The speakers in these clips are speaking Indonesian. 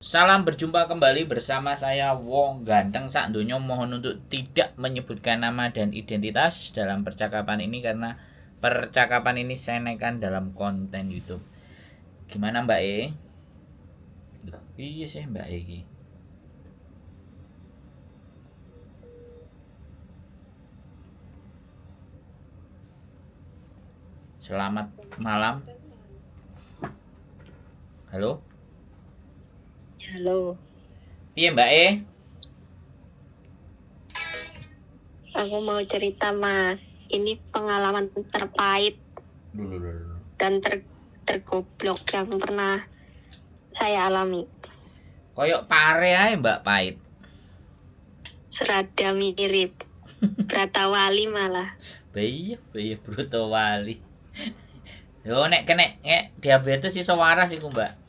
Salam berjumpa kembali bersama saya Wong Ganteng sak donya. Mohon untuk tidak menyebutkan nama dan identitas dalam percakapan ini karena percakapan ini saya naikkan dalam konten YouTube. Gimana Mbak E? Loh, iya sih Mbak E iki. Selamat malam. Halo? Halo, Iya Mbak E? aku mau cerita Mas. Ini pengalaman terpahit dan tergoblok yang pernah saya alami. Koyok pare ae Mbak pahit. Serada mirip. Bratawali malah. Iya Bruto Wali. Yo nek diabetes iso waras iku Mbak.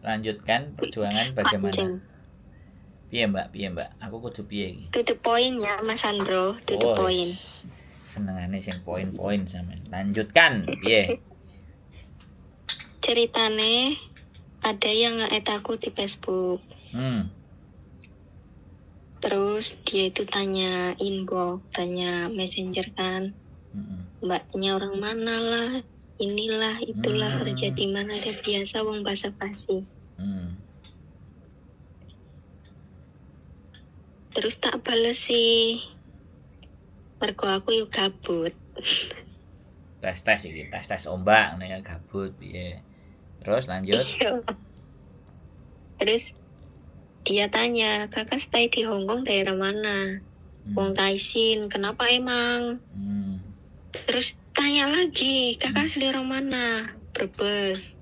Lanjutkan perjuangan bagaimana? Pancing. Piye Mbak? Aku kudu piye iki? To the point ya Mas Andro, to the point. Senengane sing poin-poin sampean. Lanjutkan, piye? Ceritane ada yang nge-add aku di Facebook. Terus dia itu tanya inbox, tanya messenger kan. Mbaknya orang mana lah, inilah itulah, kerja di mana, dia biasa wong basa-basi. Terus tak bales sih, mergo aku yuk gabut. Tes iki, tes ombak nih ya gabut piye. Terus lanjut. Terus dia tanya, kakak stay di Hongkong daerah mana? Wong Taisin, kenapa emang? Terus tanya lagi, kakak asli orang mana? Brebes.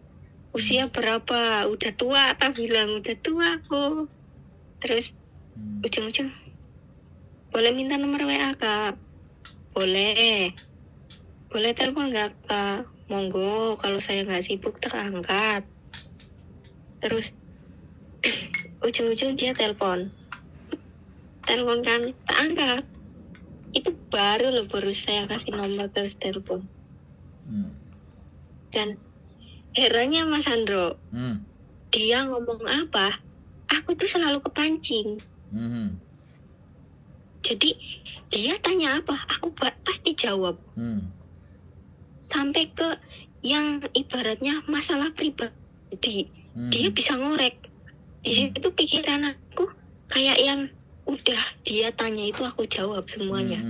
Usia berapa? Udah tua, tak bilang udah tua aku. Terus ujung-ujung, boleh minta nomor WA kak? Boleh telepon nggak kak? Monggo, kalau saya nggak sibuk terangkat. Terus ujung-ujung dia telepon kan, tak angkat. Itu baru saya kasih nomor terus telepon. Dan herannya Mas Andro, dia ngomong apa, aku tuh selalu kepancing. Jadi dia tanya apa, aku pasti jawab. Sampai ke yang ibaratnya masalah pribadi, dia bisa ngorek. Di situ pikiran aku kayak yang udah dia tanya itu aku jawab semuanya.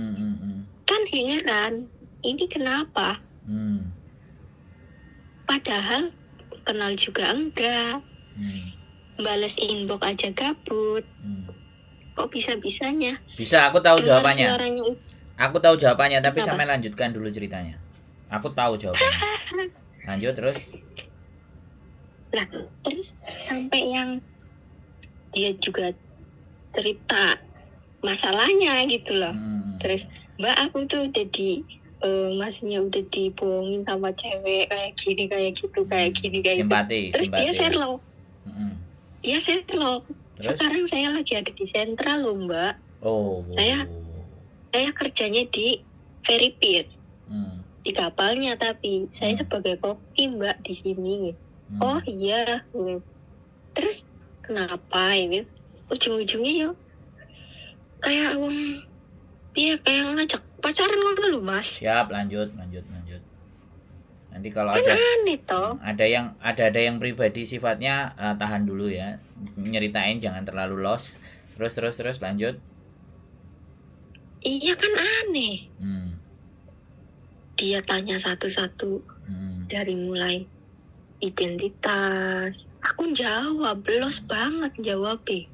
Kan heran, ini kenapa? Padahal kenal juga enggak. Bales inbox aja gabut. Kok bisa-bisanya? Bisa, aku tahu Dengar jawabannya. Suaranya. Aku tahu jawabannya, tapi Apa? sampai lanjutkan dulu ceritanya. Aku tahu jawabannya. Lanjut terus. Nah, terus sampai yang dia juga cerita masalahnya gitu loh. Terus, Mbak aku tuh udah maksudnya udah dibohongin sama cewek kayak gini, kayak gitu, kayak gini, kayak simpati, gitu. Terus simpati. dia Sherlock. Dia Sherlock. Terus? Sekarang saya lagi ada di sentral loh Mbak. Saya kerjanya di ferry pier. Di kapalnya, tapi saya sebagai koki Mbak di sini. Oh iya. Terus kenapa ini? Ujung-ujungnya yuk kayak kayak ngajak pacaran ngono lho Mas. Siap, lanjut. Nanti kalau kan aneh toh. Ada yang pribadi sifatnya, tahan dulu ya. Nyeritain jangan terlalu los. Terus lanjut. Iya kan aneh. Dia tanya satu-satu. Dari mulai identitas. Aku jawab, los banget jawabnya.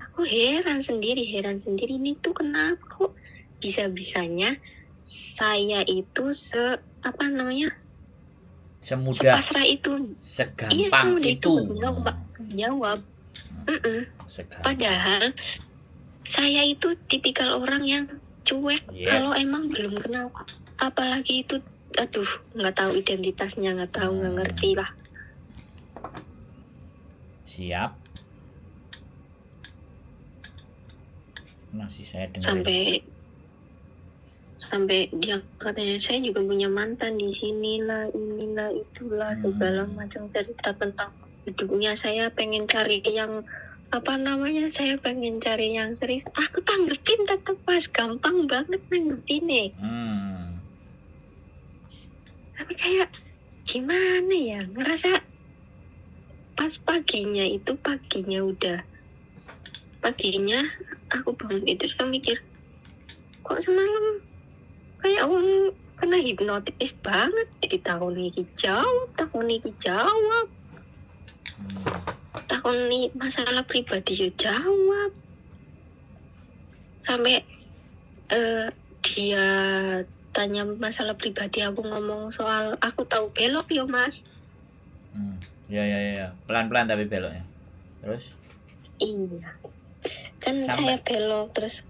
Aku heran sendiri ini tuh kenapa kok bisa-bisanya saya itu semudah, sepasrah itu, segampang itu jawab. Padahal saya itu tipikal orang yang cuek. Kalau emang belum kenal, apalagi itu, nggak tahu identitasnya, nggak ngerti lah. Siap. Masih saya dengar. Sampai dia katanya saya juga punya mantan di sini lah, inilah itulah, segala macam cerita tentang Hidupnya saya pengen cari yang saya pengen cari yang serius. Aku tanggepin tetep Mas, gampang banget nanggepinnya. Tapi kayak gimana ya, ngerasa pas paginya aku bangun tidur terus mikir, kok semalam kayak orang kena hipnotis banget. Di tahun ini jawab, tahun ini masalah pribadi ya jawab. Sampai dia tanya masalah pribadi, aku ngomong soal aku tahu belok ya Mas. Ya. Pelan-pelan tapi beloknya. Terus? Iya. Kan saya belok terus.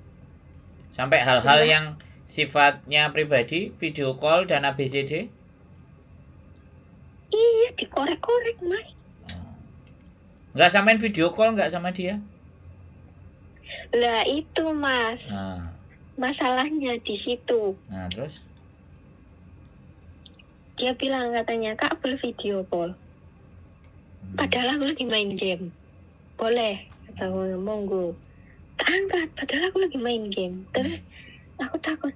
Sampai hal-hal yang sifatnya pribadi, video call dan ABCD? Iya, dikorek-korek Mas. Nggak samain video call nggak sama dia? Lah itu Mas. Masalahnya di situ. Nah terus? Dia bilang katanya, Kak boleh video call. Padahal aku lagi main game. Boleh, kata aku, monggo. Tak angkat, padahal aku lagi main game. Terus aku takut,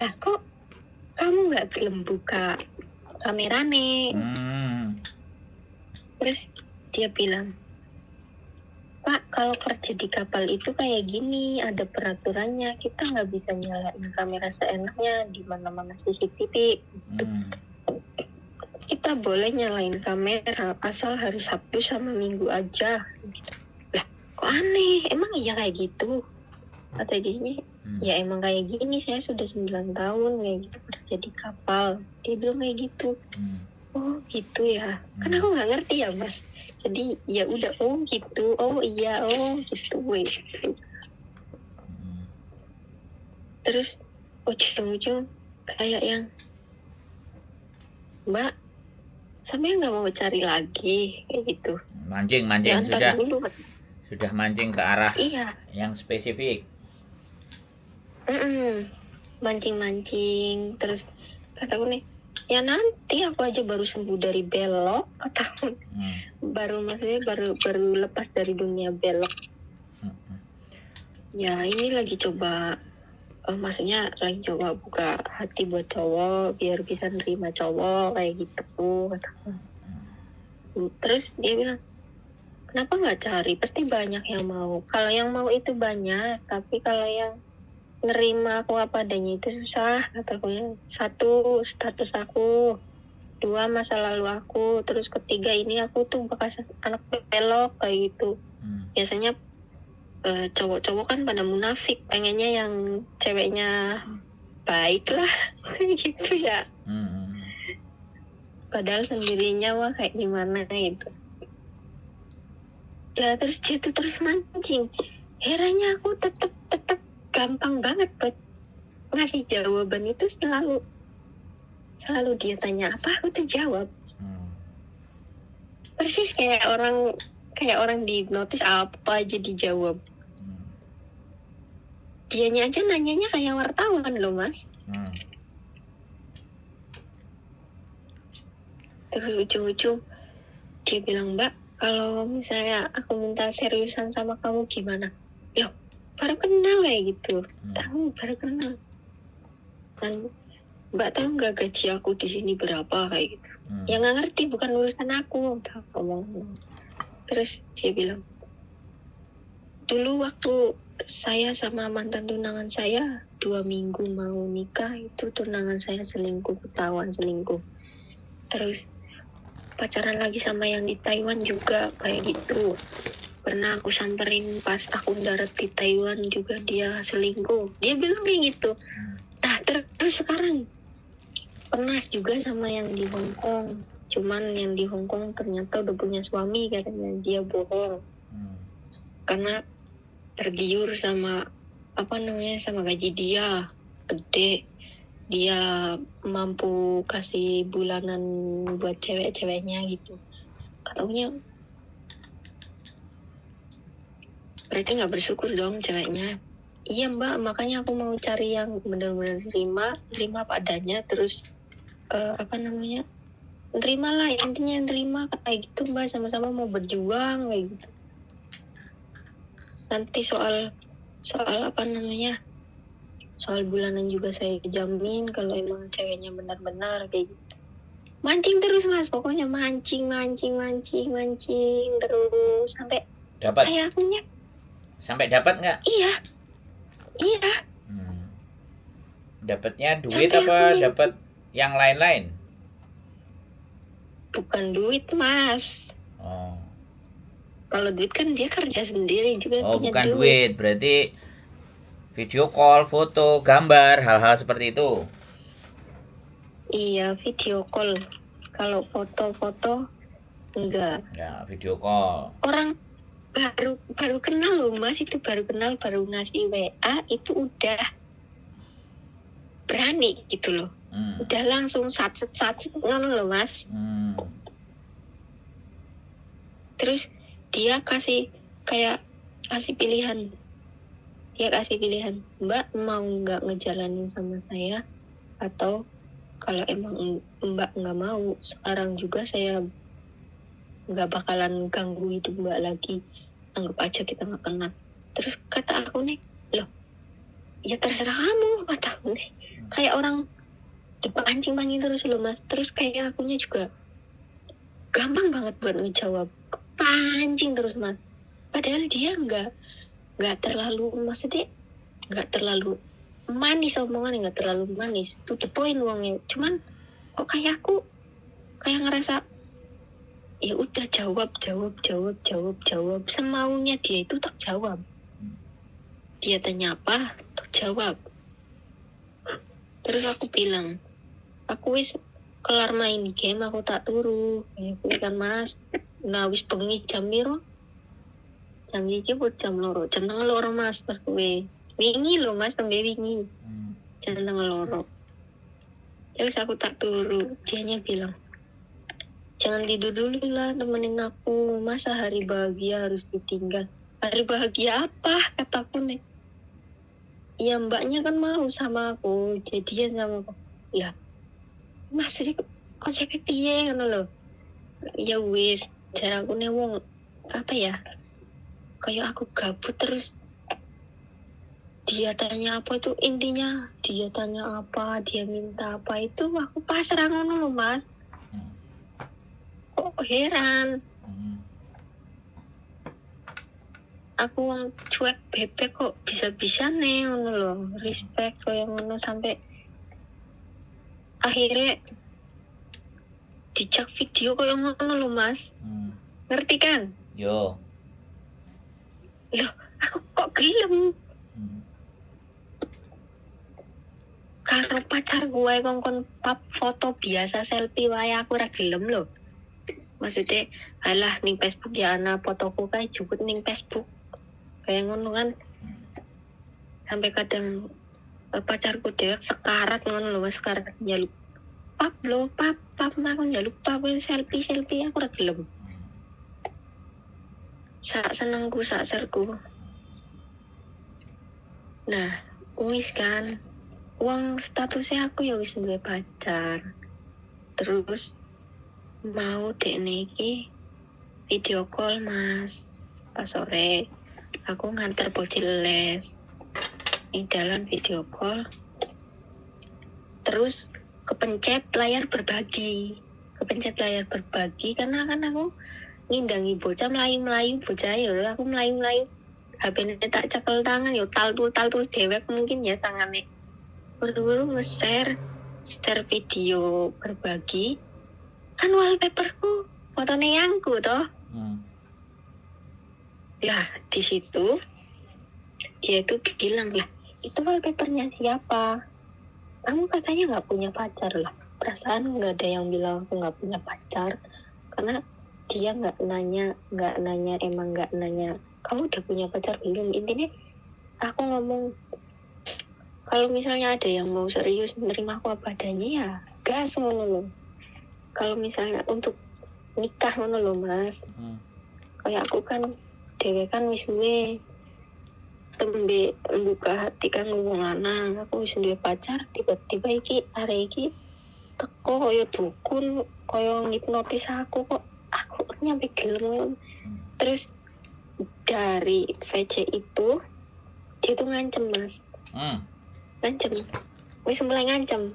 lah kok kamu nggak gelem buka kamera nih? Terus dia bilang, Pak, kalau kerja di kapal itu kayak gini, ada peraturannya. Kita nggak bisa nyalain kamera seenaknya di mana-mana CCTV. Kita boleh nyalain kamera asal hari Sabtu sama Minggu aja. Lah, kok aneh? Emang iya kayak gitu? Kata dia, ya emang kayak gini. Saya sudah 9 tahun kayak gitu kerja di kapal. Dia bilang kayak gitu. Oh gitu ya. Kan aku nggak ngerti ya Mas. Jadi ya udah gitu. Oh iya gitu. Terus ujung-ujung kayak yang, Mbak, sampai nggak mau cari lagi kayak gitu. Mancing sudah mancing ke arah yang spesifik. Mancing terus kataku nih, ya nanti aku aja baru sembuh dari belok, kataku. Baru lepas dari dunia belok. Ya ini lagi coba maksudnya lagi coba buka hati buat cowok biar bisa nerima cowok kayak gitu, kataku. Terus dia bilang, kenapa nggak cari, pasti banyak yang mau. Kalau yang mau itu banyak, tapi kalau yang nerima aku apa adanya itu susah, kataku. 1, status aku. 2, masa lalu aku. Terus ketiga, ini aku tuh bekas anak belok kayak gitu. Biasanya cowok-cowok kan pada munafik, pengennya yang ceweknya baik lah gitu ya. Padahal sendirinya wah kayak gimana gitu. Ya terus dia tuh terus mancing. Herannya aku tetep gampang banget buat ngasih jawaban itu. Selalu dia tanya apa, aku tuh jawab. Persis kayak orang dihipnotis, apa aja dijawab. Dianya aja nanyanya kayak wartawan loh Mas. Terus ujung-ujung dia bilang, Mbak, kalau misalnya aku minta seriusan sama kamu gimana? Loh, baru kenal kayak gitu. Baru kenal. Dan Mbak tahu nggak gaji aku di sini berapa kayak gitu? Ya nggak ngerti, bukan urusan aku. Ngomong. Terus dia bilang, dulu waktu saya sama mantan tunangan saya 2 minggu mau nikah, itu tunangan saya ketahuan selingkuh. Terus pacaran lagi sama yang di Taiwan juga kayak gitu. Pernah aku samperin pas aku darat di Taiwan juga dia selingkuh. Dia bilang kayak gitu. Nah terus sekarang pernah juga sama yang di Hong Kong. Cuman yang di Hong Kong ternyata udah punya suami, katanya. Dia bohong. Karena tergiur sama sama gaji dia gede, dia mampu kasih bulanan buat cewek-ceweknya gitu. Katanya berarti nggak bersyukur dong ceweknya. Iya Mbak, makanya aku mau cari yang benar-benar terima apa adanya, terus nerima lah, intinya nerima kayak gitu mbak, sama-sama mau berjuang kayak gitu. Nanti soal apa namanya, soal bulanan juga saya jamin kalau emang ceweknya benar-benar kayak gitu. Mancing terus mas, pokoknya mancing terus sampai dapat. kayak akunya. Sampai dapat nggak? Iya. Dapatnya duit Sampai apa dapat yang lain-lain? Bukan duit mas. Oh. Kalau duit kan dia kerja sendiri juga. Oh, punya bukan duit, berarti video call, foto, gambar, hal-hal seperti itu. Iya, video call. Kalau foto-foto enggak. Ya, video call. Orang baru kenal loh mas, itu baru kenal, baru ngasih WA itu udah berani gitu loh. Udah langsung satset ngono loh mas. Terus dia kasih pilihan. Dia kasih pilihan, Mbak mau nggak ngejalanin sama saya, atau kalau emang Mbak nggak mau, sekarang juga saya nggak bakalan ganggu hidup Mbak lagi, anggap aja kita nggak kenal. Terus kata aku nih, loh ya terserah kamu, kata aku nih. Kayak orang dipancing-pancing terus loh mas. Terus kayak akunya juga gampang banget buat ngejawab, kepancing terus mas. Padahal dia nggak terlalu, maksudnya nggak terlalu manis omongannya, nggak terlalu manis, to the point uangnya. Cuman kok kayak aku kayak ngerasa ya udah jawab semaunya dia itu tak jawab. Dia tanya apa tak jawab. Terus aku bilang, aku wis kelar main game, aku tak turu ya kan mas. Nah wis bengi jam piro? Jam 1 jam 2 jam 2 mas, pas kuwe wingi lho mas, tembe wingi jam 2. Terus aku tak turu, dianya bilang, jangan tidur dulu lah, temenin aku, masa hari bahagia harus ditinggal. Hari bahagia apa, kataku nih. Ya mbaknya kan mau sama aku, jadian sama aku. Ya mas ini konsepnya piye ngono lho. Ya wis, jar aku nih wong apa ya, kayak aku gabut terus dia tanya apa itu, intinya dia tanya apa, dia minta apa, itu aku pasrah ngono loh mas. Kok heran, aku yang cuek bebek kok bisa-bisa nih ngono loh, respect kayak ngono. Sampai akhirnya dijak video kayak ngono loh mas. Ngerti kan? Yo. Loh aku kok gelem. Karo pacar gue kongkon pap foto biasa selfie wae aku ra gelem lho. Maksudnya alah ning Facebook ya ana fotoku kae juput ning Facebook. Kayak ngono kan. Sampai kadang pacarku dewek sekarat ngono lho, sekarat njaluk pap lho, pap aku njaluk pap selfie aku ra gelem. Sak senengku sak serku. Nah, wis kan uang statusnya aku ya wis duwe pacar. Terus mau dekne iki video call mas pas sore, aku nganter bocil les di dalam video call. Terus kepencet layar berbagi karena kan aku ngindangi bocah melayu bocah ya, aku melayu HP-nya tak cekel tangan yo tal-tul dewek mungkin ya tangannya. Buru-buru nge-share video berbagi, kan wallpaperku fotonya yangku toh. Ya di situ dia itu bilang, lah itu wallpapernya siapa? Kamu katanya nggak punya pacar lah. Perasaan nggak ada yang bilang aku nggak punya pacar, karena dia nggak nanya kamu udah punya pacar belum. Intinya aku ngomong, kalau misalnya ada yang mau serius menerima aku apa adanya ya gas ngono loh. Kalau misalnya untuk nikah ngono loh mas, kayak aku kan dewe kan wis duwe tembe buka hati kan ngomong lanang, aku wis duwe pacar, tiba-tiba iki arek iki teko kaya dukun, kaya ngipnotis aku kok aku nyampe gelem. Terus dari VC itu dia tuh ngancem Mas. Ngancem. Wis mulai ngancem.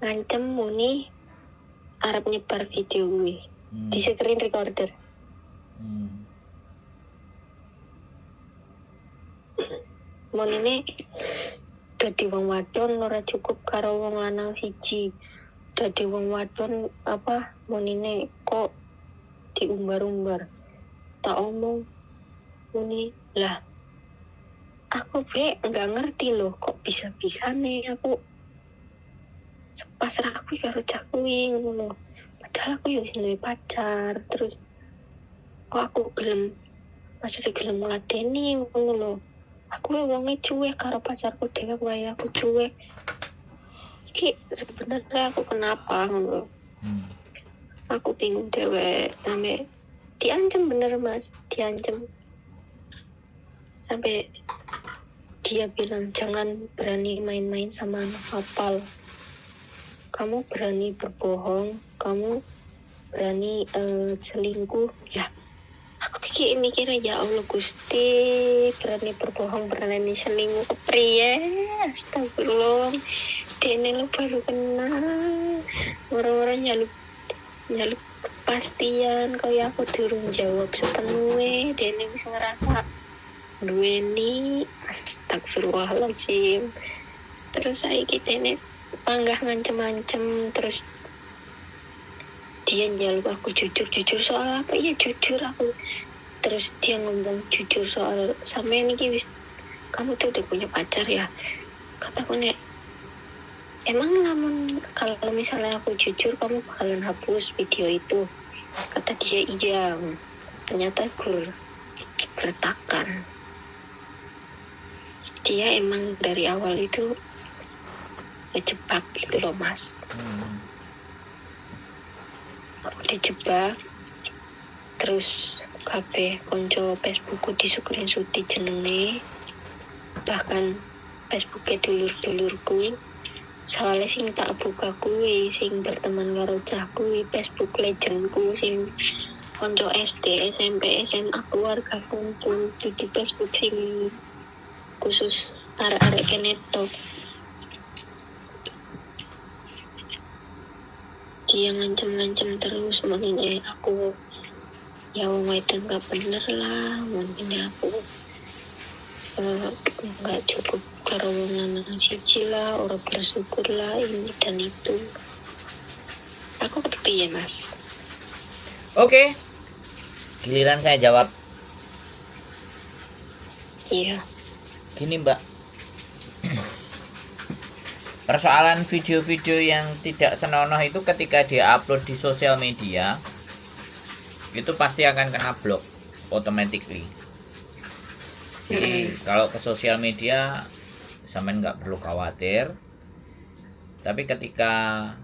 Ngancem muni arep nyebar video gue di screen recorder. Monine dadi wong wadon ora cukup karo wong lanang siji. Dadi wong wadon apa monine kok diumbar-umbar. Tak omong muni lah. Aku enggak ngerti loh kok bisa-bisa nih aku pasrah aku karo cah kuwi ngono. Padahal aku yo duwe pacar, terus kok aku gelem maksudnya gelem ngladeni ngono lho. Aku wonge cuek karo pacarku dhewe wae aku cuek. Iki sebenarnya aku kenapa ngono. Aku bingung dhewe sampe diancam bener Mas, diancam. Sampai dia bilang jangan berani main-main sama anak kapal. Kamu berani berbohong, kamu berani selingkuh. Ya, aku mikirnya ya Allah Gusti, berani berbohong, berani selingkuh kepriye? Astagfirullah. Dene lu baru kenal. Orang-orang nyaluk kepastian kaya aku durung jawab sepenuhnya. Dene wis ngerasa duweni, astagfirullahaladzim. Terus saiki dene panggah ngancem-ngancem, terus dia njaluk aku jujur soal apa? Iya jujur aku. Terus dia ngomong jujur soal sampean iki wis kamu tuh udah punya pacar ya. Kataku nek emang namun kalau misalnya aku jujur kamu bakalan hapus video itu. Kata dia iya. Ternyata gertakan. Dia emang dari awal itu ngejebak gitu loh Mas. Aku dijebak, terus kabeh konco Facebookku di screenshot jenenge, bahkan Facebooknya dulur-dulurku. Soalnya sing tak buka kuwi, sing berteman karo cah kuwi, Facebook legendku sing konco SD, SMP, SMA keluarga kumpul di Facebook sing khusus arek-arek kenetok. Dia ngancem-ngancem terus mengenai aku ya wong wedon gak bener lah, mungkin aku gak cukup karo wong lanang siji lah, orang bersyukur lah ini dan itu. Aku kepiye Mas? Oke, giliran saya jawab. Iya. Gini Mbak, persoalan video-video yang tidak senonoh itu ketika dia upload di sosial media itu pasti akan kena blok automatically. Jadi kalau ke sosial media sampean nggak perlu khawatir, tapi ketika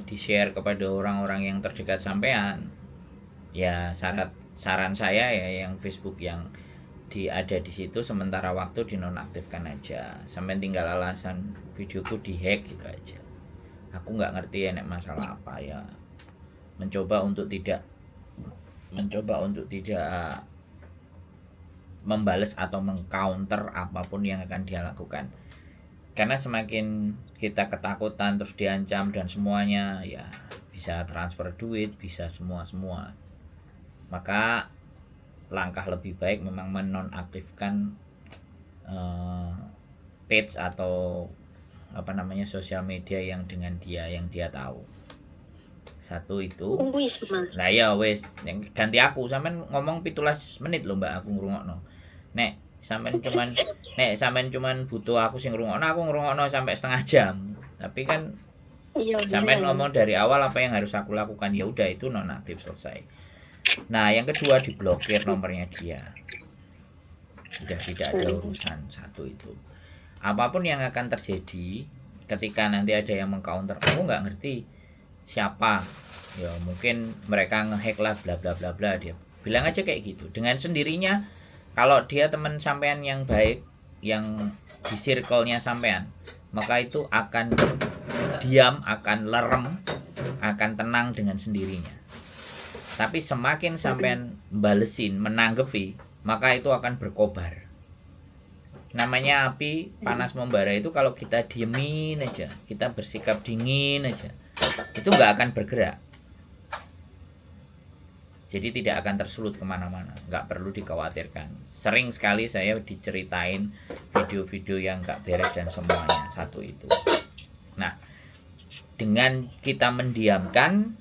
di-share kepada orang-orang yang terdekat sampean, ya saran saya ya yang Facebook yang ada di situ sementara waktu dinonaktifkan aja. Sampai tinggal alasan videoku dihack gitu aja. Aku nggak ngerti ya nek masalah apa ya. Mencoba untuk tidak membales atau mengcounter apapun yang akan dia lakukan. Karena semakin kita ketakutan terus diancam dan semuanya ya bisa transfer duit, bisa semua. Maka langkah lebih baik memang menonaktifkan page atau sosial media yang dengan yang dia tahu. Satu itu. Nah ya wes, ganti aku sampean ngomong 17 menit loh Mbak, aku ngrungokno. Nek sampean cuman butuh aku sing ngrungokno, aku ngrungokno sampai setengah jam. Tapi kan sampean ngomong dari awal apa yang harus aku lakukan, ya udah itu nonaktif selesai. Nah, yang kedua diblokir nomornya dia. Sudah tidak ada urusan. Satu itu. Apapun yang akan terjadi ketika nanti ada yang mengcounter, aku nggak ngerti siapa. Ya mungkin mereka ngehack lah bla bla bla bla, dia bilang aja kayak gitu. Dengan sendirinya kalau dia teman sampean yang baik, yang di circle-nya sampean, maka itu akan diam, akan lerem, akan tenang dengan sendirinya. Tapi semakin sampean balesin, menanggepi, maka itu akan berkobar. Namanya api panas membara itu kalau kita diemin aja, kita bersikap dingin aja, itu nggak akan bergerak. Jadi tidak akan tersulut kemana-mana, nggak perlu dikhawatirkan. Sering sekali saya diceritain video-video yang nggak beres dan semuanya satu itu. Nah, dengan kita mendiamkan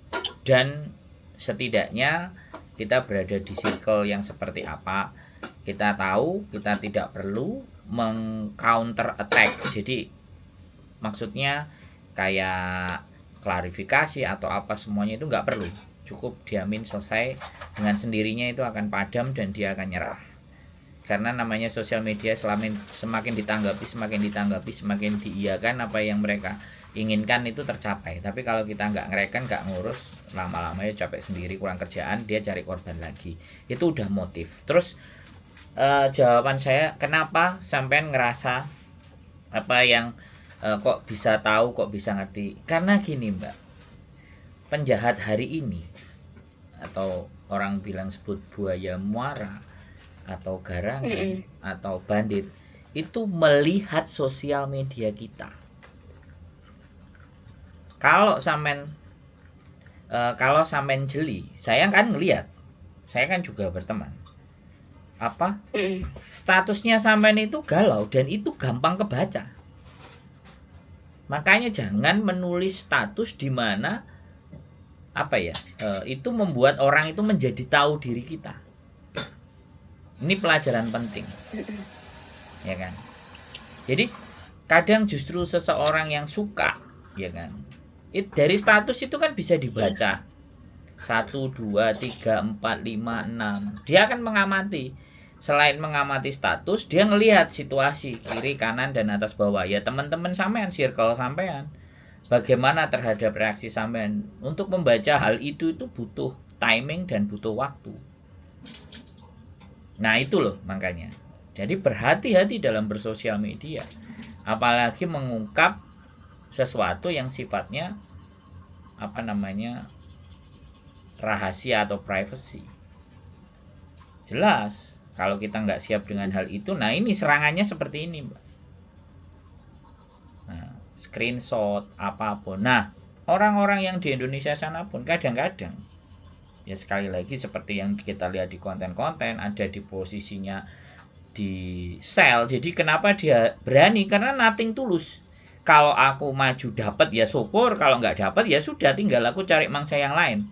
dan setidaknya kita berada di circle yang seperti apa, kita tahu kita tidak perlu meng-counter attack. Jadi maksudnya kayak klarifikasi atau apa semuanya itu nggak perlu. Cukup diamin, selesai, dengan sendirinya itu akan padam dan dia akan nyerah. Karena namanya sosial media semakin ditanggapi, semakin diiyakan, apa yang mereka inginkan itu tercapai. Tapi kalau kita nggak ngereken, nggak ngurus, lama-lama ya capek sendiri, kurang kerjaan, dia cari korban lagi. Itu udah motif. Terus jawaban saya, kenapa sampean ngerasa apa yang kok bisa tahu, kok bisa ngerti? Karena gini Mbak, penjahat hari ini, atau orang bilang sebut buaya muara, atau garangan, atau bandit, itu melihat sosial media kita. Kalau sampean jeli, saya kan ngelihat, saya kan juga berteman. Apa? Statusnya sampean itu galau dan itu gampang kebaca. Makanya jangan menulis status di mana itu membuat orang itu menjadi tahu diri kita. Ini pelajaran penting, ya kan? Jadi kadang justru seseorang yang suka, ya kan, dari status itu kan bisa dibaca 1, 2, 3, 4, 5, 6. Dia akan mengamati. Selain mengamati status, dia ngelihat situasi kiri, kanan, dan atas bawah. Ya teman-teman sampean, circle sampean, bagaimana terhadap reaksi sampean. Untuk membaca hal itu butuh timing dan butuh waktu. Nah itu loh makanya. Jadi berhati-hati dalam bersosial media. Apalagi mengungkap sesuatu yang sifatnya rahasia atau privacy. Jelas kalau kita nggak siap dengan hal itu, nah ini serangannya seperti ini Mbak. Nah, screenshot apapun. Nah, orang-orang yang di Indonesia sana pun kadang-kadang, ya sekali lagi seperti yang kita lihat di konten-konten, ada di posisinya di sell. Jadi kenapa dia berani? Karena nothing tulus. Kalau aku maju dapat ya syukur, kalau nggak dapat ya sudah, tinggal aku cari mangsa yang lain.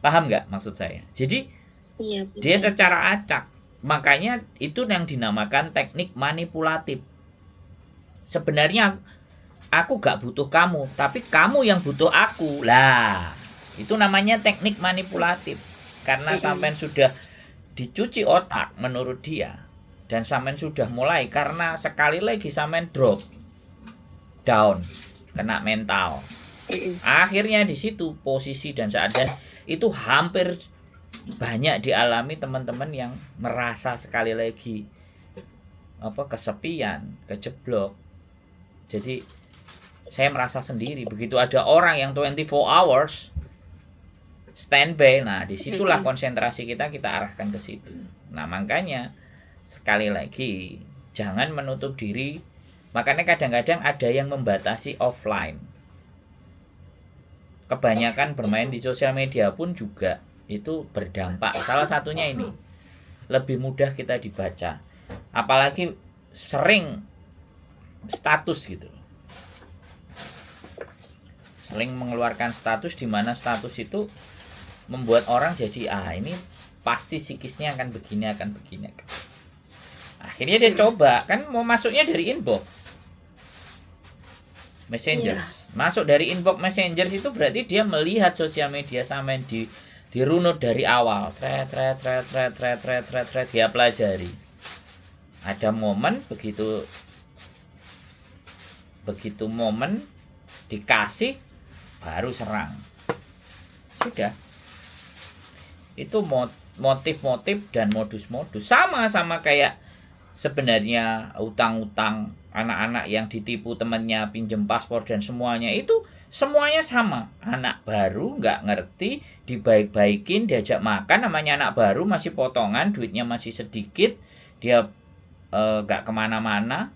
Paham nggak maksud saya? Jadi Iya, dia secara acak. Makanya itu yang dinamakan teknik manipulatif. Sebenarnya aku gak butuh kamu, tapi kamu yang butuh aku. Lah, itu namanya teknik manipulatif. Karena sampean sudah dicuci otak menurut dia, dan sampean sudah mulai, karena sekali lagi sampean drop down, kena mental. Akhirnya di situ posisi dan saatnya itu hampir banyak dialami teman-teman yang merasa sekali lagi kesepian, kejeblok. Jadi saya merasa sendiri. Begitu ada orang yang 24 hours standby, nah disitulah konsentrasi kita arahkan ke situ. Nah makanya sekali lagi jangan menutup diri. Makanya kadang-kadang ada yang membatasi offline. Kebanyakan bermain di sosial media pun juga itu berdampak. Salah satunya ini, lebih mudah kita dibaca, apalagi sering status gitu, sering mengeluarkan status, di mana status itu membuat orang jadi ini pasti psikisnya akan begini. Akhirnya dia coba, kan mau masuknya dari inbox messenger. Masuk dari inbox messenger itu berarti dia melihat sosial media sampai dirunut dari awal, thread, dia pelajari. Ada momen begitu momen dikasih baru serang. Sudah. Itu motif-motif dan modus-modus sama kayak sebenarnya utang-utang anak-anak yang ditipu temennya pinjem paspor dan semuanya itu semuanya sama. Anak baru nggak ngerti, dibaik-baikin, diajak makan, namanya anak baru masih potongan, duitnya masih sedikit, dia nggak kemana-mana,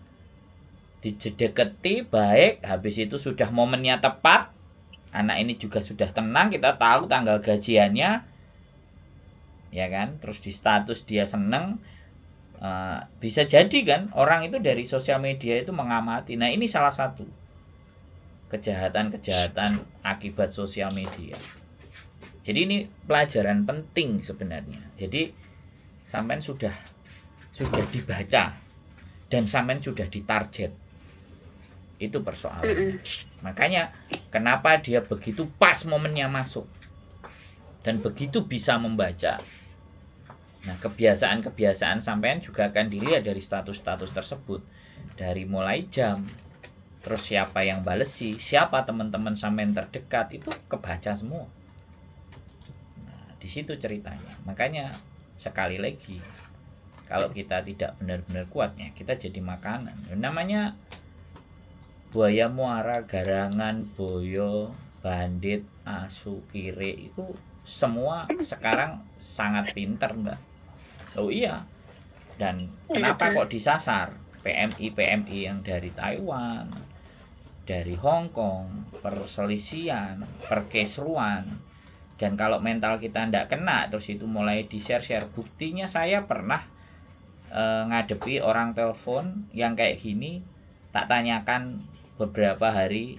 dijedeketi baik, habis itu sudah momennya tepat, anak ini juga sudah tenang, kita tahu tanggal gajiannya, ya kan, terus di status dia seneng. Bisa jadi kan orang itu dari sosial media itu mengamati. Nah ini salah satu kejahatan-kejahatan akibat sosial media. Jadi ini pelajaran penting sebenarnya. Jadi sampean sudah dibaca dan sampean sudah ditarget. Itu persoalannya. Makanya kenapa dia begitu pas momennya masuk dan begitu bisa membaca. Nah, kebiasaan-kebiasaan sampean juga akan dilihat dari status-status tersebut. Dari mulai jam, terus siapa yang balesi, siapa teman-teman sampean terdekat, itu kebaca semua. Nah, di situ ceritanya. Makanya sekali lagi, kalau kita tidak benar-benar kuatnya, kita jadi makanan. Namanya buaya muara, garangan, boyo, bandit, asu, kire, itu semua sekarang sangat pinter, Mbak. Oh iya. Dan kenapa kok disasar? PMI yang dari Taiwan, dari Hong Kong, perselisihan, perkesruan. Dan kalau mental kita ndak kena, terus itu mulai di-share. Buktinya saya pernah ngadepi orang telepon yang kayak gini, tak tanyakan beberapa hari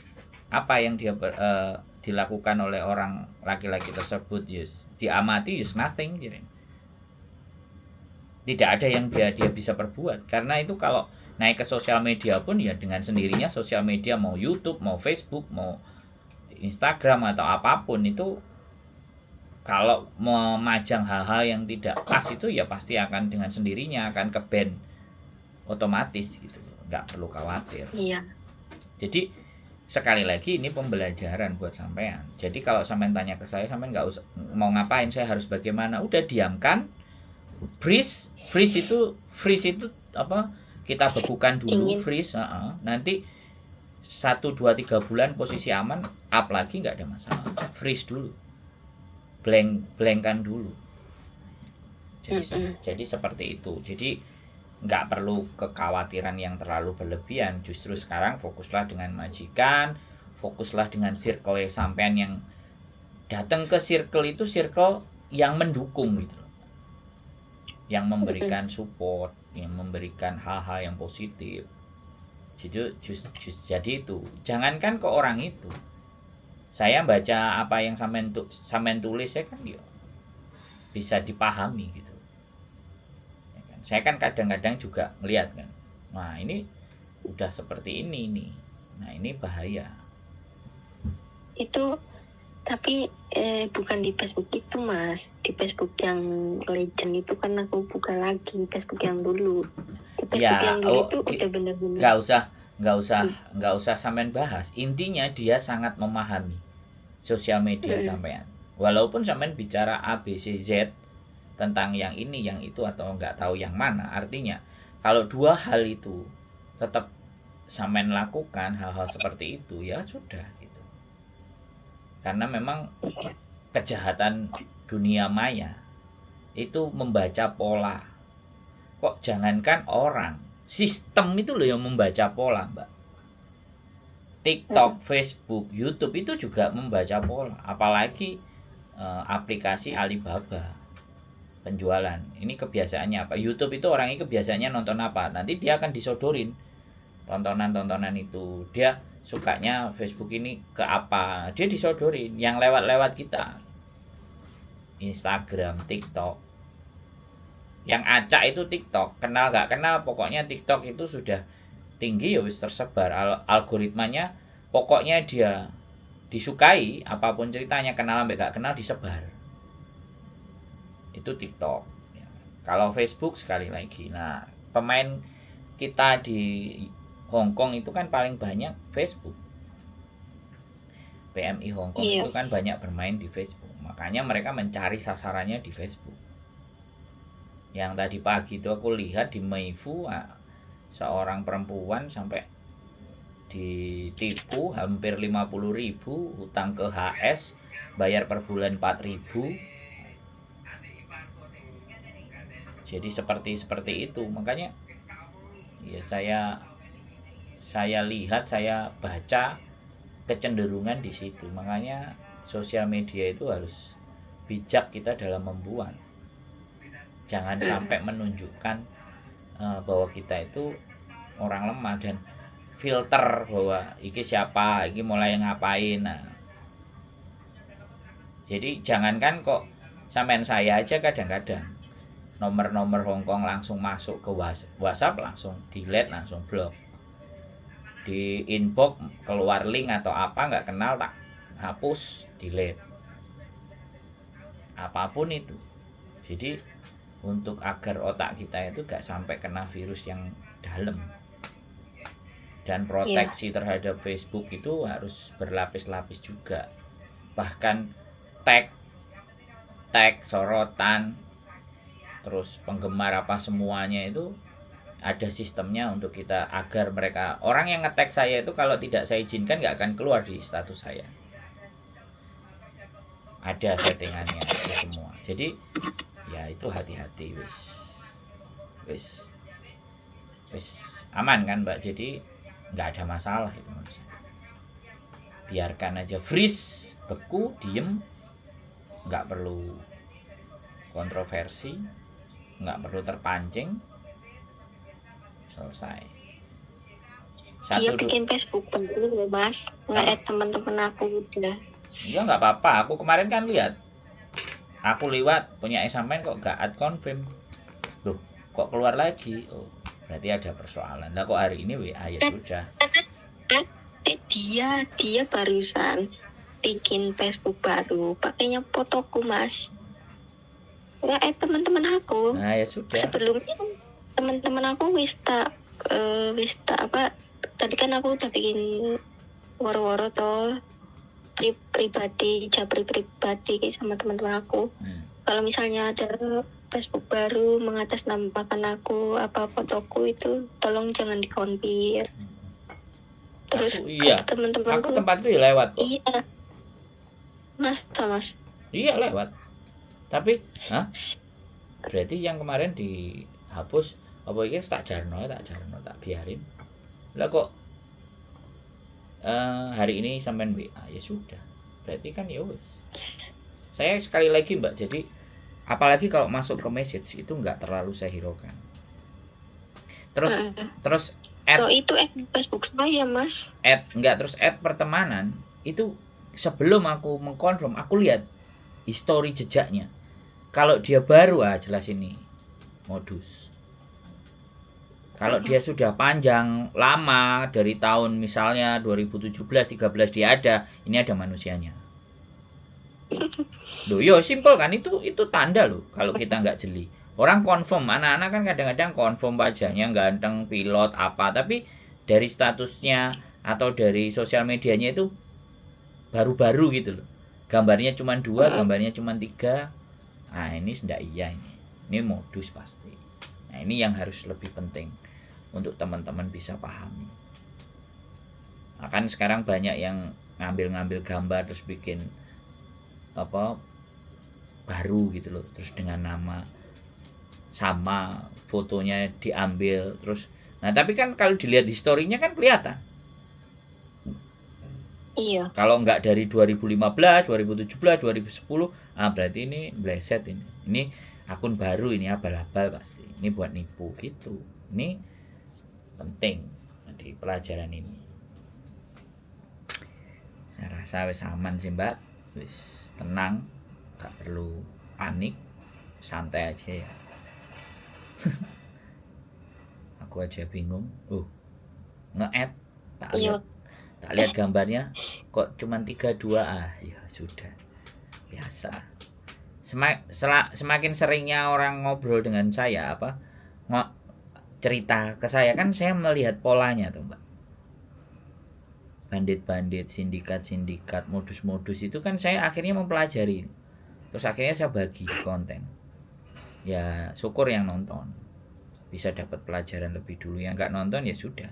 apa yang dia dilakukan oleh orang laki-laki tersebut, diamati, nothing. Tidak ada yang dia bisa perbuat, karena itu kalau naik ke sosial media pun ya dengan sendirinya sosial media, mau YouTube, mau Facebook, mau Instagram atau apapun itu, kalau memajang hal-hal yang tidak pas itu ya pasti akan dengan sendirinya akan ke-ban otomatis gitu, nggak perlu khawatir. Iya. Jadi sekali lagi ini pembelajaran buat sampean. Jadi kalau sampean tanya ke saya, sampean nggak usah mau ngapain, saya harus bagaimana, udah diamkan, freeze itu apa, kita bekukan dulu, freeze, nanti 1, 2, 3 bulan posisi aman, up lagi nggak ada masalah, freeze dulu, blankkan dulu. Jadi seperti itu. Jadi nggak perlu kekhawatiran yang terlalu berlebihan. Justru sekarang fokuslah dengan majikan, fokuslah dengan circle sampean yang datang ke circle itu, circle yang mendukung gitu, yang memberikan support, yang memberikan hal-hal yang positif. Jadi itu, jangankan ke orang itu, saya baca apa yang sampean tulis, saya kan ya bisa dipahami gitu. Ya kan? Saya kan kadang-kadang juga melihat kan, nah ini udah seperti ini nih, nah ini bahaya. Itu tapi bukan di Facebook itu, Mas. Di Facebook yang legend itu kan aku buka lagi Facebook yang dulu. Di Facebook yang dulu itu udah bener-bener. Nggak usah sampean bahas. Intinya dia sangat memahami sosial media sampean. Walaupun sampean bicara A, B, C, Z tentang yang ini, yang itu, atau nggak tahu yang mana. Artinya kalau dua hal itu tetap sampean lakukan hal-hal seperti itu, ya sudah gitu. Karena memang kejahatan dunia maya itu membaca pola. Kok jangankan orang, sistem itu loh yang membaca pola, Mbak. TikTok, Facebook, YouTube itu juga membaca pola. Apalagi aplikasi Alibaba penjualan. Ini kebiasaannya apa? YouTube itu orangnya kebiasaannya nonton apa? Nanti dia akan disodorin tontonan-tontonan itu. Dia sukanya Facebook ini ke apa, dia disodorin yang lewat-lewat kita, Instagram, TikTok. Yang acak itu TikTok, kenal gak kenal, pokoknya TikTok itu sudah tinggi ya wis tersebar algoritmanya, pokoknya dia disukai apapun ceritanya, kenal sampai gak kenal disebar, itu TikTok. Kalau Facebook sekali lagi, nah pemain kita di Hong Kong itu kan paling banyak Facebook. PMI Hong Kong itu kan banyak bermain di Facebook. Makanya mereka mencari sasarannya di Facebook. Yang tadi pagi itu aku lihat di Meifu seorang perempuan sampai ditipu hampir 50.000, hutang ke HS, bayar per bulan 4.000. Jadi seperti itu. Makanya ya saya lihat, saya baca kecenderungan di situ. Makanya sosial media itu harus bijak kita dalam membuat. Jangan sampai menunjukkan bahwa kita itu orang lemah dan filter bahwa iki siapa, iki mulai ngapain. Nah, jadi jangankan kok sampean saya aja kadang-kadang nomor-nomor Hongkong langsung masuk ke WhatsApp, langsung delete, langsung blok. Di inbox keluar link atau apa nggak kenal, tak hapus, delete. Apapun itu. Jadi untuk agar otak kita itu gak sampai kena virus yang dalam. Dan proteksi terhadap Facebook itu harus berlapis-lapis juga. Bahkan tag sorotan, terus penggemar apa semuanya itu ada sistemnya untuk kita, agar mereka, orang yang nge-tag saya itu kalau tidak saya izinkan nggak akan keluar di status saya. Ada settingannya itu semua. Jadi ya itu hati-hati, wis aman kan Mbak. Jadi nggak ada masalah itu menurut saya. Biarkan aja freeze, beku, diem, nggak perlu kontroversi, nggak perlu terpancing, selesai. Iya bikin Facebook dulu Mas, nge-add teman-teman aku udah. Ya nggak apa-apa, aku kemarin kan lihat, aku lewat punya sampean kok nggak add confirm, loh kok keluar lagi, oh berarti ada persoalan. Lah kok hari ini WA, ya sudah. Dia barusan bikin Facebook baru, pakainya fotoku Mas. Nge-add teman-teman aku. Nah ya sudah. Sebelumnya teman-teman aku wis tak apa, tadi kan aku udah bikin woro-woro toh pribadi, japri pribadi sama teman-teman aku. Kalau misalnya ada Facebook baru mengatasnamakan aku, apa fotoku itu tolong jangan dikonfir. Terus iya, teman-teman aku tempat itu lewat kok. Iya Mas. Iya lewat. Tapi berarti yang kemarin dihapus apa iki tak jarno tak biarin. Lah kok hari ini sampean WA, ya sudah. Berarti kan ya wis. Saya sekali lagi Mbak, jadi apalagi kalau masuk ke message itu nggak terlalu saya hiraukan. Terus add, itu Facebook saya Mas. Terus add pertemanan itu sebelum aku mengkonfirm, aku lihat histori jejaknya. Kalau dia baru jelas ini modus. Kalau dia sudah panjang lama dari tahun misalnya 2017 13 dia ada, ini ada manusianya. Loh, yo simple kan, itu tanda loh kalau kita nggak jeli. Orang confirm, anak-anak kan kadang-kadang confirm wajahnya ganteng, pilot apa, tapi dari statusnya atau dari sosial medianya itu baru-baru gitu loh. Gambarnya cuma 2, gambarnya cuma 3. Nah, ini tidak iya ini. Ini modus pasti. Nah, ini yang harus lebih penting untuk teman-teman bisa pahami. Akan sekarang banyak yang ngambil gambar terus bikin apa baru gitu loh, terus dengan nama sama, fotonya diambil terus. Nah, tapi kan kalau dilihat historinya kan kelihatan. Iya. Kalau enggak dari 2015, 2017, 2010, berarti ini bleset ini. Ini akun baru, ini abal-abal pasti. Ini buat nipu gitu. Ini penting di pelajaran ini. Saya rasa wis aman sih Mbak, wis tenang, gak perlu panik, santai aja ya. Aku aja bingung. Nge-add tak lihat gambarnya kok cuman 32. Ya sudah, biasa. Semakin seringnya orang ngobrol dengan saya cerita ke saya, kan saya melihat polanya tuh Mbak. Bandit-bandit, sindikat-sindikat, modus-modus itu kan saya akhirnya mempelajari. Terus akhirnya saya bagi konten. Ya syukur yang nonton. bisa dapat pelajaran lebih dulu. Yang nggak nonton ya sudah,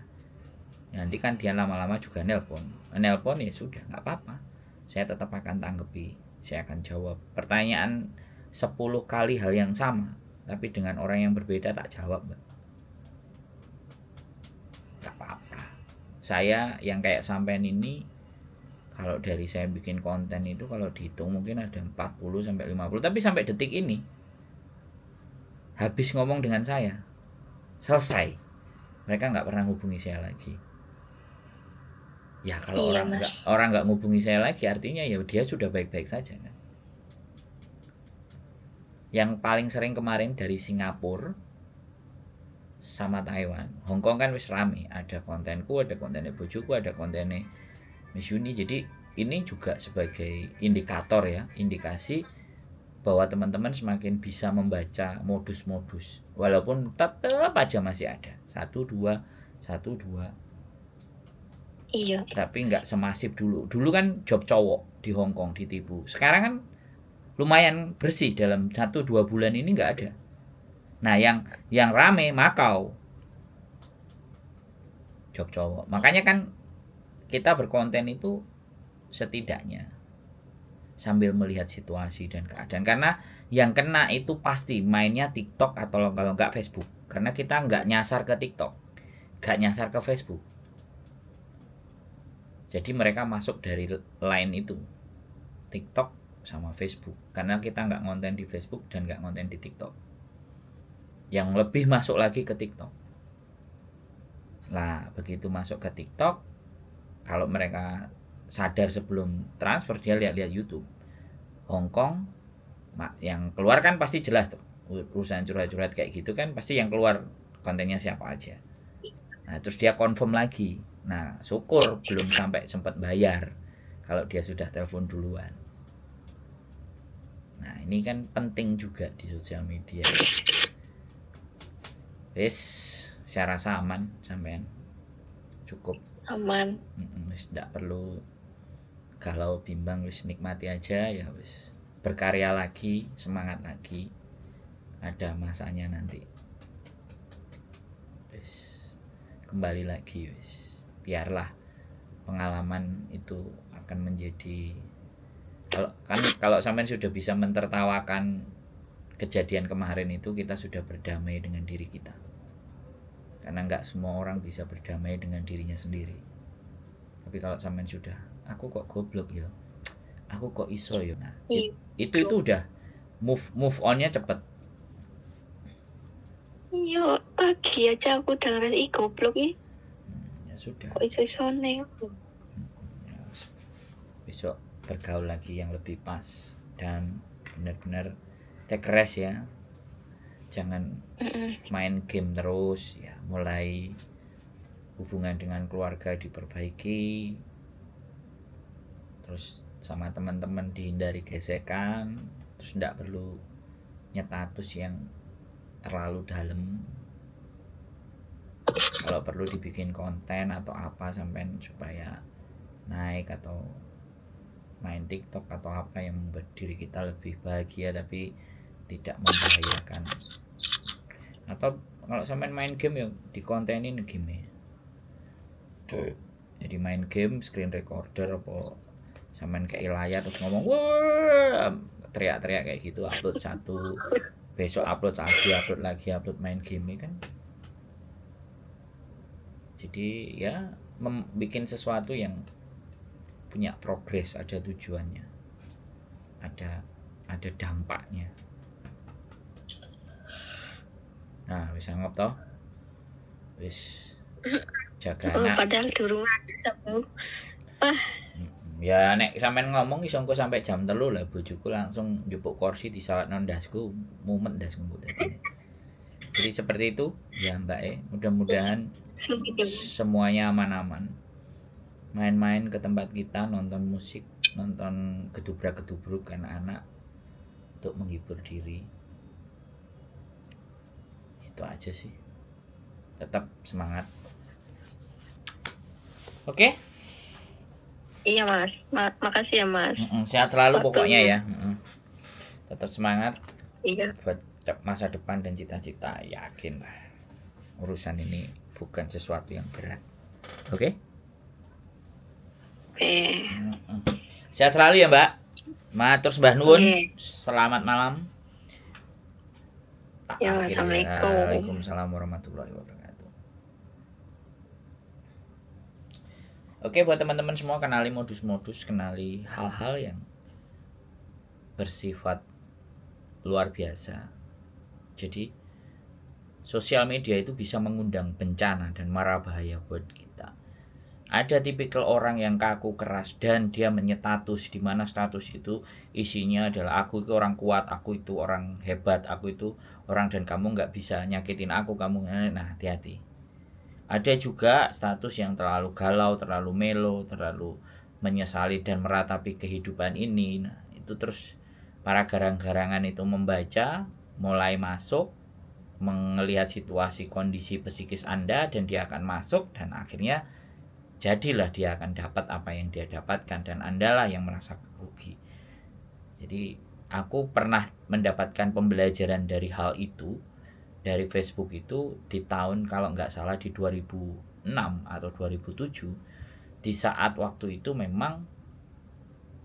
nanti kan dia lama-lama juga nelpon ya sudah, nggak apa-apa, saya tetap akan tanggapi, saya akan jawab pertanyaan 10 kali hal yang sama, tapi dengan orang yang berbeda tak jawab, Mbak. Nggak apa-apa. Saya yang kayak sampean ini, kalau dari saya bikin konten itu kalau dihitung mungkin ada 40 sampai 50, tapi sampai detik ini habis ngomong dengan saya, selesai, mereka nggak pernah hubungi saya lagi. Ya kalau Iya, orang nggak ngubungi saya lagi, artinya ya dia sudah baik-baik saja kan. Yang paling sering kemarin dari Singapura sama Taiwan. Hong Kong kan wis rame, ada kontenku, ada kontennya bojoku, ada kontennya Miss Yuni. Jadi ini juga sebagai indikator ya, indikasi bahwa teman-teman semakin bisa membaca modus-modus, walaupun tetap aja masih ada 1-2. Iya. Tapi nggak semasif dulu. Dulu kan job cowok di Hong Kong ditipu. Sekarang kan lumayan bersih, dalam 1-2 bulan ini nggak ada. Nah yang rame Makau, job cowok. Makanya kan kita berkonten itu setidaknya sambil melihat situasi dan keadaan. Karena yang kena itu pasti mainnya TikTok atau kalau nggak Facebook. Karena kita nggak nyasar ke TikTok, nggak nyasar ke Facebook. Jadi mereka masuk dari line itu, TikTok sama Facebook. Karena kita nggak konten di Facebook dan nggak konten di TikTok. Yang lebih masuk lagi ke TikTok. Lah begitu masuk ke TikTok, kalau mereka sadar sebelum transfer, dia lihat-lihat YouTube. Hong Kong yang keluar kan pasti jelas tuh. Urusan curhat-curhat kayak gitu kan pasti yang keluar kontennya siapa aja. Nah terus dia confirm lagi. Nah syukur belum sampai sempat bayar, kalau dia sudah telepon duluan. Nah ini kan penting juga di sosial media. Wis, saya rasa aman sampean, cukup Aman. Wis tidak perlu galau bimbang, wis nikmati aja ya, wis berkarya lagi, semangat lagi, ada masanya nanti. Wis kembali lagi, wis biarlah pengalaman itu akan menjadi, kalau sampean sudah bisa mentertawakan kejadian kemarin itu, kita sudah berdamai dengan diri kita. Karena nggak semua orang bisa berdamai dengan dirinya sendiri. Tapi kalau sampean sudah, aku kok goblok ya, aku kok iso ya, nah itu udah move onnya cepet. Iya, pagi aja aku dengerin goblok ya Sudah. Kok iso-isone? Besok bergaul lagi yang lebih pas dan benar-benar take rest ya. Jangan main game terus ya. Mulai hubungan dengan keluarga diperbaiki. Terus sama teman-teman dihindari gesekan. Terus tidak perlu nyetatus yang terlalu dalam. Kalau perlu dibikin konten atau apa sampai supaya naik, atau main TikTok atau apa yang membuat diri kita lebih bahagia tapi tidak membahayakan. Atau kalau sampai main game ya dikontenin game. Jadi main game screen recorder apa sampai kayak layar terus ngomong wah, teriak-teriak kayak gitu, upload satu, besok upload lagi, upload main game kan. Jadi ya bikin sesuatu yang punya progres, ada tujuannya, ada dampaknya. Nah wis anggap toh, wis jaga anak. Padahal durung ada sabu. Ya nek sampean ngomong iso engko sampai jam 3 lah, bojoku langsung njupuk kursi disawatno ndasku, mumet ndasku dadine. Jadi seperti itu ya Mbak, mudah-mudahan semuanya aman-aman. Main-main ke tempat kita, nonton musik, nonton gedubrak-gedubruk anak-anak untuk menghibur diri. Itu aja sih. Tetap semangat. Oke? Iya Mas, makasih ya Mas. Sehat selalu pokoknya ya. Tetap semangat. Iya. Buat masa depan dan cita-cita, yakin lah. urusan ini bukan sesuatu yang berat. Oke? Sehat selalu ya Mbak. Matur sembah nuwun. Selamat malam. Ya, assalamualaikum. Waalaikumsalam warahmatullahi wabarakatuh. Oke, buat teman-teman semua, kenali modus-modus, kenali hal-hal yang bersifat luar biasa. Jadi sosial media itu bisa mengundang bencana dan mara bahaya buat kita. Ada tipikal orang yang kaku keras dan dia menyetatus, di mana status itu isinya adalah aku itu orang kuat, aku itu orang hebat, aku itu orang dan kamu nggak bisa nyakitin aku, kamu. Nah, hati-hati. Ada juga status yang terlalu galau, terlalu melo, terlalu menyesali dan meratapi kehidupan ini. Nah, itu terus para garang-garangan itu membaca, mulai masuk, melihat situasi kondisi psikis Anda, dan dia akan masuk dan akhirnya jadilah dia akan dapat apa yang dia dapatkan dan Andalah yang merasa rugi. Jadi aku pernah mendapatkan pembelajaran dari hal itu, dari Facebook itu di tahun kalau nggak salah di 2006 atau 2007. Di saat waktu itu memang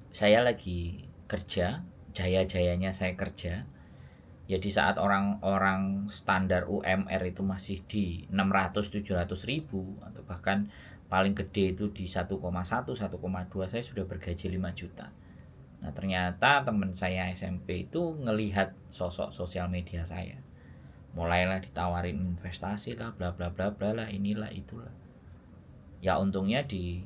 saya lagi kerja, jaya-jayanya saya kerja. Ya di saat orang-orang standar UMR itu masih di 600-700 ribu atau bahkan paling gede itu di 1,1, 1,2, saya sudah bergaji 5 juta. Nah ternyata teman saya SMP itu ngelihat sosok sosial media saya. Mulailah ditawarin investasi lah, bla bla bla bla lah, inilah itulah. Ya untungnya di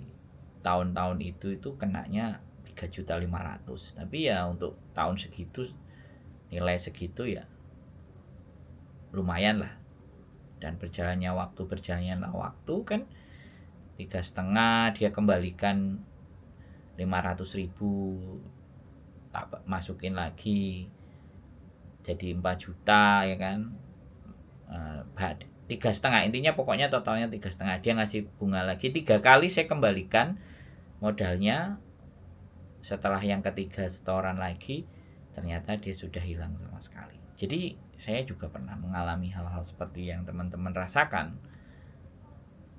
tahun-tahun itu kenanya 3.500.000. Tapi ya untuk tahun segitu, nilai segitu ya lumayan lah. Dan berjalannya waktu kan 3,5 dia kembalikan 500.000, tak masukin lagi jadi 4 juta ya kan. 3,5 intinya pokoknya totalnya 3,5, dia ngasih bunga lagi 3 kali, saya kembalikan modalnya. Setelah yang ketiga setoran lagi, ternyata dia sudah hilang sama sekali. Jadi saya juga pernah mengalami hal-hal seperti yang teman-teman rasakan.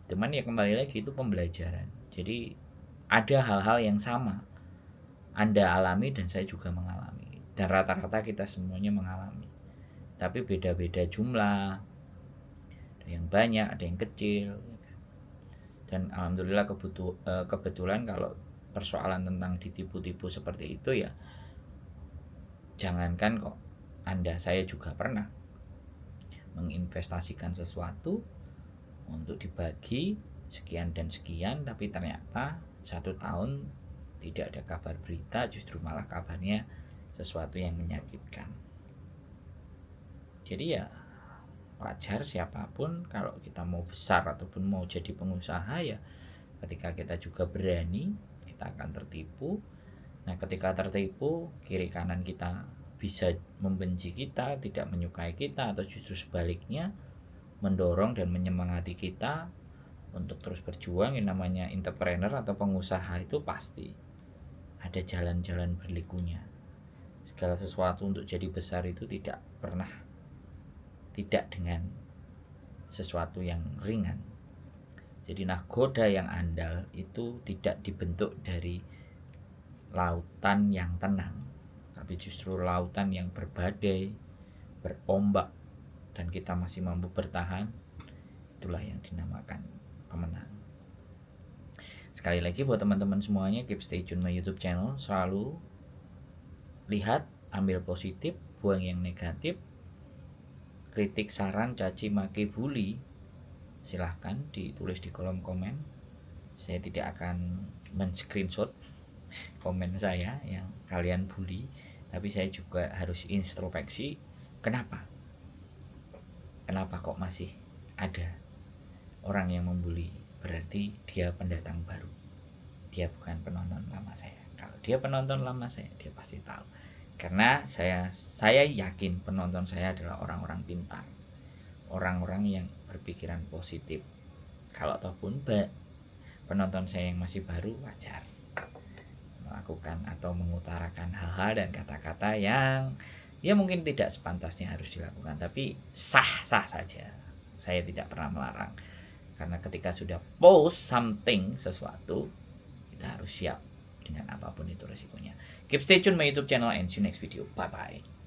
Cuman ya kembali lagi itu pembelajaran. Jadi ada hal-hal yang sama Anda alami dan saya juga mengalami. Dan rata-rata kita semuanya mengalami. Tapi beda-beda jumlah. Ada yang banyak, ada yang kecil. Dan alhamdulillah kebetulan kalau persoalan tentang ditipu-tipu seperti itu ya, jangankan kok Anda, saya juga pernah menginvestasikan sesuatu untuk dibagi sekian dan sekian, tapi ternyata 1 tahun tidak ada kabar berita, justru malah kabarnya sesuatu yang menyakitkan. Jadi ya wajar siapapun kalau kita mau besar ataupun mau jadi pengusaha, ya ketika kita juga berani, kita akan tertipu. Nah ketika tertipu, kiri kanan kita bisa membenci kita, tidak menyukai kita, atau justru sebaliknya mendorong dan menyemangati kita untuk terus berjuang. Yang namanya entrepreneur atau pengusaha itu pasti ada jalan-jalan berlikunya. Segala sesuatu untuk jadi besar itu tidak dengan sesuatu yang ringan. Jadi nahkoda yang andal itu tidak dibentuk dari lautan yang tenang, tapi justru lautan yang berbadai, berombak, dan kita masih mampu bertahan. Itulah yang dinamakan pemenang. Sekali lagi buat teman-teman semuanya, keep stay tune my YouTube channel. Selalu lihat, ambil positif, buang yang negatif. Kritik, saran, caci, maki, bully, silahkan ditulis di kolom komen. Saya tidak akan men-screenshot komen saya yang kalian bully, tapi saya juga harus introspeksi. Kenapa kok masih ada orang yang membuli? Berarti dia pendatang baru, dia bukan penonton lama saya. Kalau dia penonton lama saya, dia pasti tahu. Karena saya yakin penonton saya adalah orang-orang pintar, orang-orang yang berpikiran positif. Kalau ataupun penonton saya yang masih baru, wajar melakukan atau mengutarakan hal-hal dan kata-kata yang ya mungkin tidak sepantasnya harus dilakukan, tapi sah-sah saja. Saya tidak pernah melarang. Karena ketika sudah post something, sesuatu, kita harus siap dengan apapun itu resikonya. Keep stay tune my YouTube channel and see you next video. Bye bye.